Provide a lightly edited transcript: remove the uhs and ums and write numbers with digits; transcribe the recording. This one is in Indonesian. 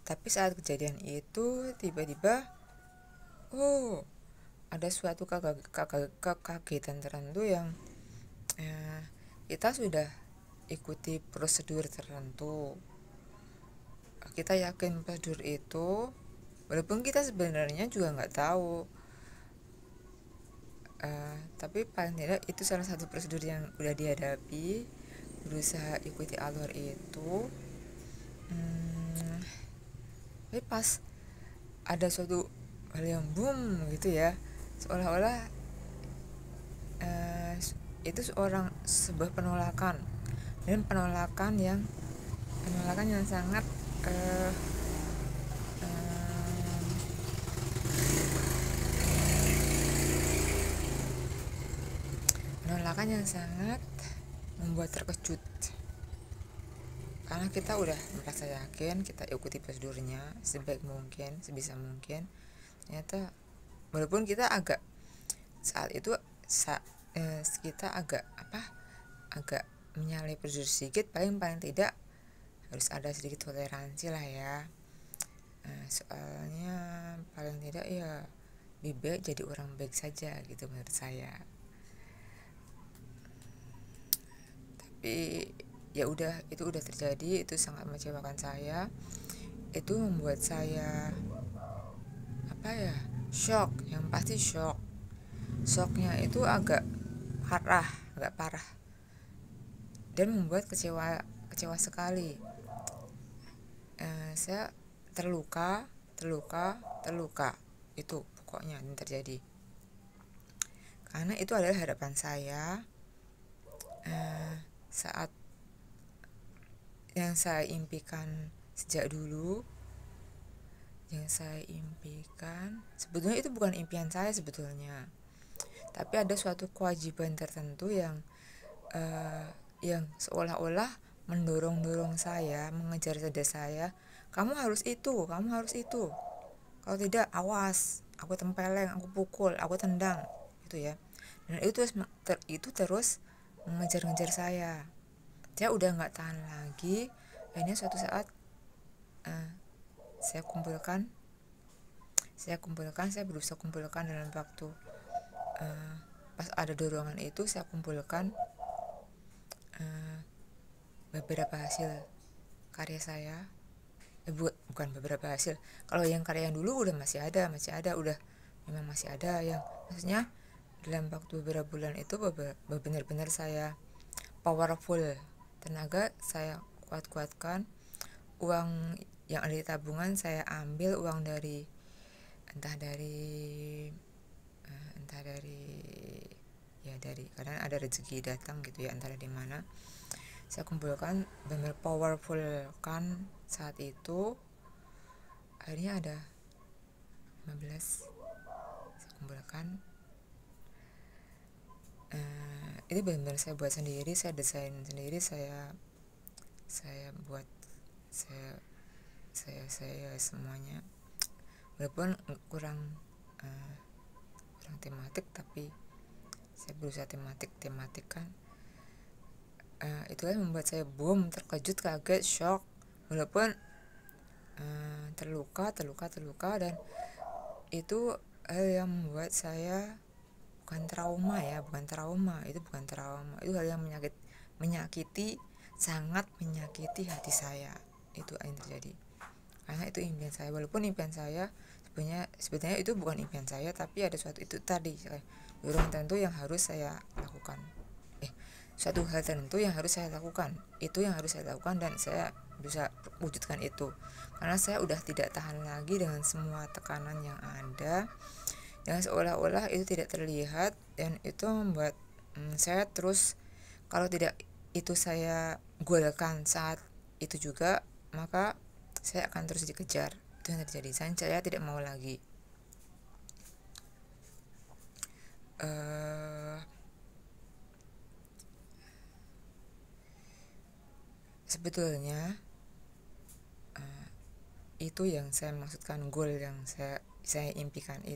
Tapi saat kejadian itu tiba-tiba, oh, ada suatu kekagetan tertentu yang kita sudah ikuti prosedur tertentu. Kita yakin prosedur itu, walaupun kita sebenarnya juga nggak tahu, tapi paling tidak itu salah satu prosedur yang udah dihadapi, berusaha ikuti alur itu. Tapi pas ada suatu hal yang boom gitu ya, seolah-olah itu sebuah penolakan, dan penolakan yang sangat membuat terkejut, karena kita udah merasa yakin kita ikuti prosedurnya sebaik mungkin, sebisa mungkin. Ternyata walaupun kita agak saat itu kita agak menyalahi prosedur sedikit, paling tidak harus ada sedikit toleransi lah ya. Soalnya paling tidak ya lebih baik jadi orang baik saja gitu menurut saya. Tapi ya udah, itu udah terjadi, itu sangat mengecewakan saya. Itu membuat saya shock, yang pasti shock. Shocknya itu agak parah dan membuat kecewa sekali. Saya terluka itu pokoknya yang terjadi, karena itu adalah harapan saya saat yang saya impikan sejak dulu. Yang saya impikan sebetulnya itu bukan impian saya sebetulnya, tapi ada suatu kewajiban tertentu yang seolah-olah mendorong saya, mengejar saya, kamu harus itu, kalau tidak awas, aku tempeleng, aku pukul, aku tendang gitu ya. Dan itu terus mengejar-ngejar saya udah nggak tahan lagi. Akhirnya suatu saat saya berusaha kumpulkan dalam waktu pas ada dorongan itu, saya kumpulkan beberapa hasil karya saya. Bukan beberapa hasil, kalau yang karya yang dulu udah masih ada, udah memang masih ada, yang maksudnya dalam waktu beberapa bulan itu benar-benar saya powerful, tenaga saya kuatkan, uang yang ada di tabungan saya ambil, uang dari entah dari karena ada rezeki datang gitu ya, entah dari mana, saya kumpulkan, benar powerful kan saat itu. Akhirnya ada 15 saya kumpulkan. Itu benar-benar saya buat sendiri, saya desain sendiri, saya buat, saya semuanya, walaupun kurang tematik, tapi saya berusaha tematik kan. Itulah yang membuat saya boom, terkejut, kaget, shock, walaupun terluka, dan itu hal yang membuat saya bukan trauma, itu hal yang menyakiti, sangat menyakiti hati saya. Itu yang terjadi, karena itu impian saya, walaupun impian saya sebetulnya itu bukan impian saya, tapi ada suatu itu tadi, dorongan tertentu yang harus saya lakukan, suatu hal tertentu yang harus saya lakukan, dan saya bisa wujudkan itu, karena saya udah tidak tahan lagi dengan semua tekanan yang ada, yang seolah-olah itu tidak terlihat, dan itu membuat saya terus, kalau tidak itu saya golkan saat itu juga, maka saya akan terus dikejar. Itu yang terjadi. Saya tidak mau lagi. Sebetulnya itu yang saya maksudkan, goal yang saya impikan itu.